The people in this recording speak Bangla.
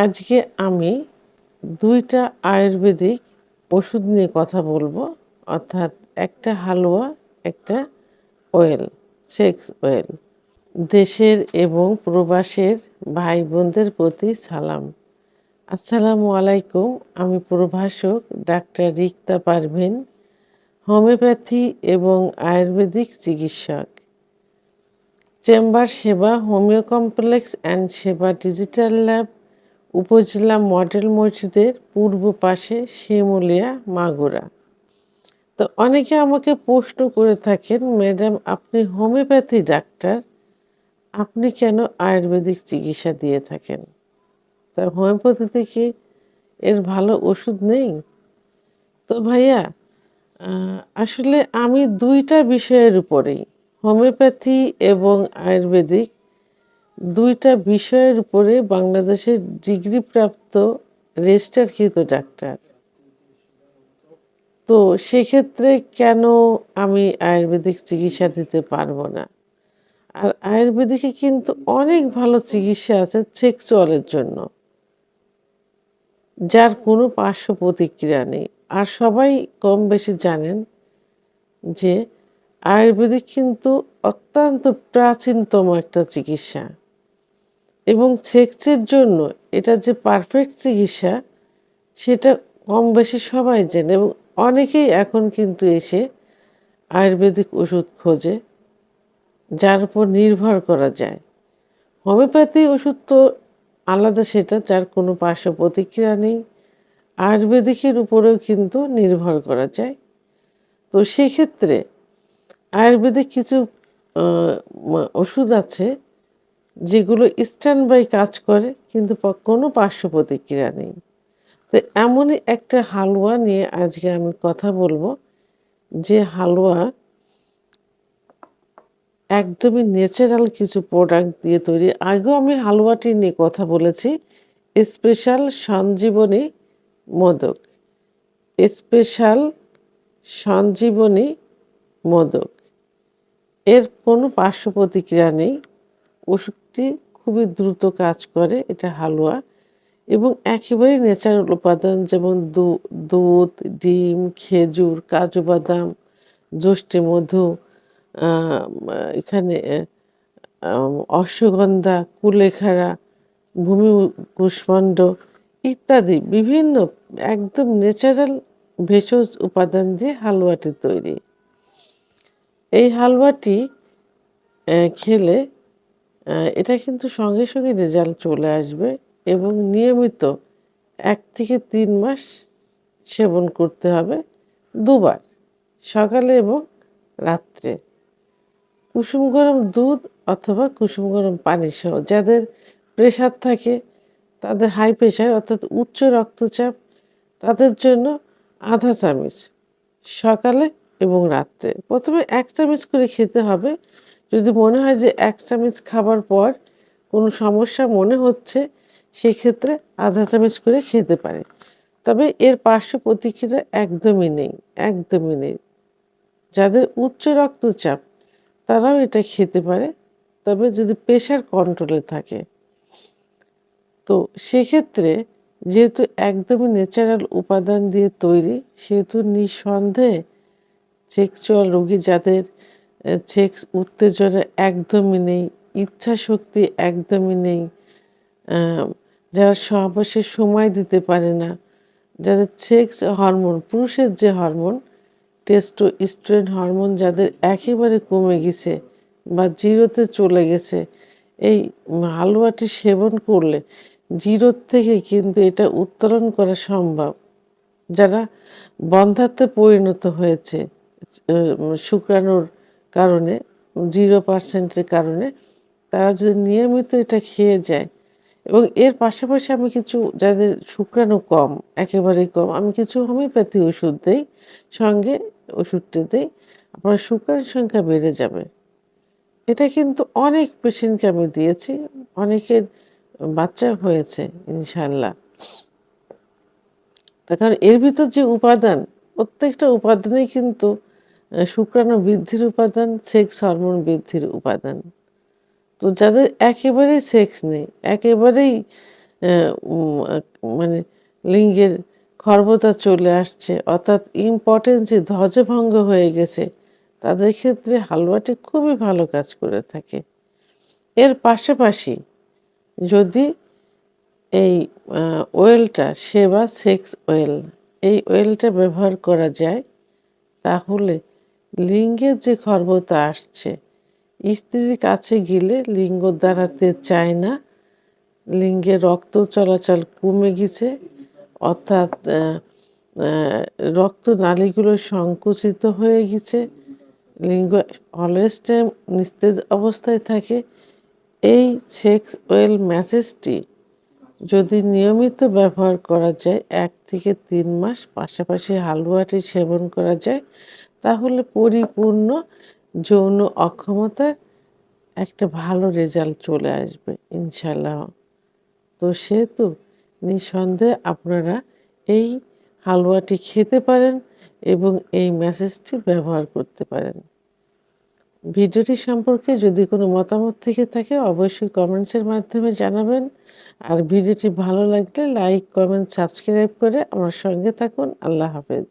আজকে আমি ২ টা আয়ুর্বেদিক ওষুধ নিয়ে কথা বলবো। অর্থাৎ একটা হালুয়া, একটা অয়েল, সেক্স অয়েল। দেশের এবং প্রবাসের ভাই-বোনদের প্রতি সালাম। আসসালামু আলাইকুম। আমি প্রভাষক ডাক্তার রিক্তা পারভীন, হোমিওপ্যাথি এবং আয়ুর্বেদিক চিকিৎসক। চেম্বার সেবা, হোমিও কমপ্লেক্স অ্যান্ড সেবা ডিজিটাল ল্যাব, উপজেলা মডেল মসজিদের পূর্ব পাশে, শিমুলিয়া, মাগুরা। তো অনেকে আমাকে প্রশ্ন করে থাকেন, ম্যাডাম আপনি হোমিওপ্যাথি ডাক্তার, আপনি কেন আয়ুর্বেদিক চিকিৎসা দিয়ে থাকেন? তা হোমিওপ্যাথিতে কি এর ভালো ওষুধ নেই? তো ভাইয়া, আসলে আমি ২ টা বিষয়ের উপরেই, হোমিওপ্যাথি এবং আয়ুর্বেদিক ২ টা বিষয়ের উপরে বাংলাদেশের ডিগ্রিপ্রাপ্ত রেজিস্টারকৃত ডাক্তার। তো সেক্ষেত্রে কেন আমি আয়ুর্বেদিক চিকিৎসা দিতে পারবো না? আর আয়ুর্বেদিকে কিন্তু অনেক ভালো চিকিৎসা আছে সেক্সুয়ালের জন্য, যার কোনো পার্শ্ব প্রতিক্রিয়া নেই। আর সবাই কম বেশি জানেন যে আয়ুর্বেদিক কিন্তু অত্যন্ত প্রাচীনতম একটা চিকিৎসা এবং সেক্সের জন্য এটা যে পারফেক্ট চিকিৎসা সেটা কম বেশি সবাই জানে এবং অনেকেই এখন কিন্তু এসে আয়ুর্বেদিক ওষুধ খোঁজে, যার উপর নির্ভর করা যায়। হোমিওপ্যাথি ওষুধ তো আলাদা, সেটা যার কোনো পার্শ্ব প্রতিক্রিয়া নেই। আয়ুর্বেদিকের উপরেও কিন্তু নির্ভর করা যায়। তো সেক্ষেত্রে আয়ুর্বেদিক কিছু আ ওষুধ আছে যেগুলো স্ট্যান্ড বাই কাজ করে কিন্তু কোনো পার্শ্ব প্রতিক্রিয়া নেই। তো এমনই একটা হালুয়া নিয়ে আজকে আমি কথা বলবো, যে হালুয়া একদমই ন্যাচারাল কিছু প্রোডাক্ট দিয়ে তৈরি। আগেও আমি হালুয়াটি নিয়ে কথা বলেছি। Special Sanjivani modak, special Sanjivani modak. এর কোনো পার্শ্ব প্রতিক্রিয়া নেই। ওষুধটি খুবই দ্রুত কাজ করে, এটা হালুয়া এবং একেবারেই ন্যাচারাল উপাদান, যেমন দুধ, ডিম, খেজুর, কাজু বাদাম, যষ্টি মধু, আ এখানে অশ্বগন্ধা, কুলেখাড়া, ভূমি কুষ্মাণ্ড ইত্যাদি বিভিন্ন একদম ন্যাচারাল ভেষজ উপাদান দিয়ে হালুয়াটি তৈরি। এই হালুয়াটি খেলে এটা কিন্তু সঙ্গে সঙ্গে রেজাল্ট চলে আসবে এবং নিয়মিত ১ থেকে ৩ মাস সেবন করতে হবে ২ বার, সকালে এবং রাত্রে। কুসুম গরম দুধ অথবা কুসুম গরম পানি সহ। যাদের প্রেশার থাকে, তাদের হাই প্রেশার অর্থাৎ উচ্চ রক্তচাপ, তাদের জন্য ১/২ চামচ সকালে এবং রাত্রে। ১ম এ ১ চামচ করে খেতে হবে। যদি মনে হয় যে ১ চামচ খাবার পর কোনো সমস্যা মনে হচ্ছে, সেক্ষেত্রে ১/২ চামচ করে খেতে পারে। তবে এর পার্শ্ব প্রতিক্রিয়া একদমই নেই, একদমই নেই। যাদের উচ্চ রক্তচাপ তারাও এটা খেতে পারে, তবে যদি প্রেশার কন্ট্রোলে থাকে। তো সেক্ষেত্রে যেহেতু একদমই ন্যাচারাল উপাদান দিয়ে তৈরি, সেহেতু নিঃসন্দেহে সেক্সুয়াল রোগী যাদের সেক্স উত্তেজনা একদমই নেই, ইচ্ছাশক্তি একদমই নেই, আ যারা সহবাসে সময় দিতে পারে না, যাদের সেক্স হরমোন, পুরুষের যে হরমোন টেস্টোস্টেরন হরমোন যাদের একেবারে কমে গেছে বা জিরোতে চলে গেছে, এই হালুয়াটি সেবন করলে জিরোর থেকে কিন্তু এটা উত্তোলন করা সম্ভব। যারা বন্ধ্যাত্বে পরিণত হয়েছে শুক্রাণুর কারণে, 0% এর কারণে, তারা যদি নিয়মিত এটা খেয়ে যায় এবং এর পাশাপাশি আমি কিছু, যাদের শুক্রাণু কম, একেবারেই কম, আমি কিছু হোমিওপ্যাথি ওষুধ দেই, সঙ্গে ওষুধটি দেই। আপনার শুক্রাণুর সংখ্যা বেড়ে যাবে। এটা কিন্তু অনেক পেশেন্টকে আমি দিয়েছি। অনেকের বাচ্চা হয়েছে ইনশাআল্লাহ। তার কারণ এর ভিতর যে উপাদান, প্রত্যেকটা উপাদানই কিন্তু শুক্রাণু বৃদ্ধির উপাদান, সেক্স হরমোন বৃদ্ধির উপাদান। তো যাদের একেবারেই সেক্স নেই, একেবারেই মানে লিঙ্গের খর্বতা চলে আসছে, অর্থাৎ ইম্পটেন্সি ধ্বজভঙ্গ হয়ে গেছে, তাদের ক্ষেত্রে হালুয়াটি খুবই ভালো কাজ করে থাকে। এর পাশাপাশি যদি এই অয়েলটা সেবা সেক্স অয়েল, এই অয়েলটা ব্যবহার করা যায়, তাহলে লিঙ্গের যে খর্বতা আসছে, স্ত্রীর কাছে গেলে লিঙ্গ দাঁড়াতে চায় না, লিঙ্গে রক্ত চলাচল কমে গেছে, অর্থাৎ রক্তনালীগুলো সংকুচিত হয়ে গেছে, লিঙ্গ অলওয়েজ টাইম নিস্তেজ অবস্থায় থাকে। এই সেক্স অয়েল ম্যাসেজটি যদি নিয়মিত ব্যবহার করা যায়, 1 থেকে 3 মাস পাশাপাশি হালুয়াটি সেবন করা যায়, তাহলে পরিপূর্ণ যৌন অক্ষমতার একটা ভালো রেজাল্ট চলে আসবে ইনশাআল্লাহ। তো সেহেতু নিঃসন্দেহে আপনারা এই হালুয়াটি খেতে পারেন এবং এই ম্যাসেজটি ব্যবহার করতে পারেন। ভিডিওটি সম্পর্কে যদি কোনো মতামত থেকে থাকে অবশ্যই কমেন্টসের মাধ্যমে জানাবেন। আর ভিডিওটি ভালো লাগলে লাইক, কমেন্ট, সাবস্ক্রাইব করে আমার সঙ্গে থাকুন। আল্লাহ হাফেজ।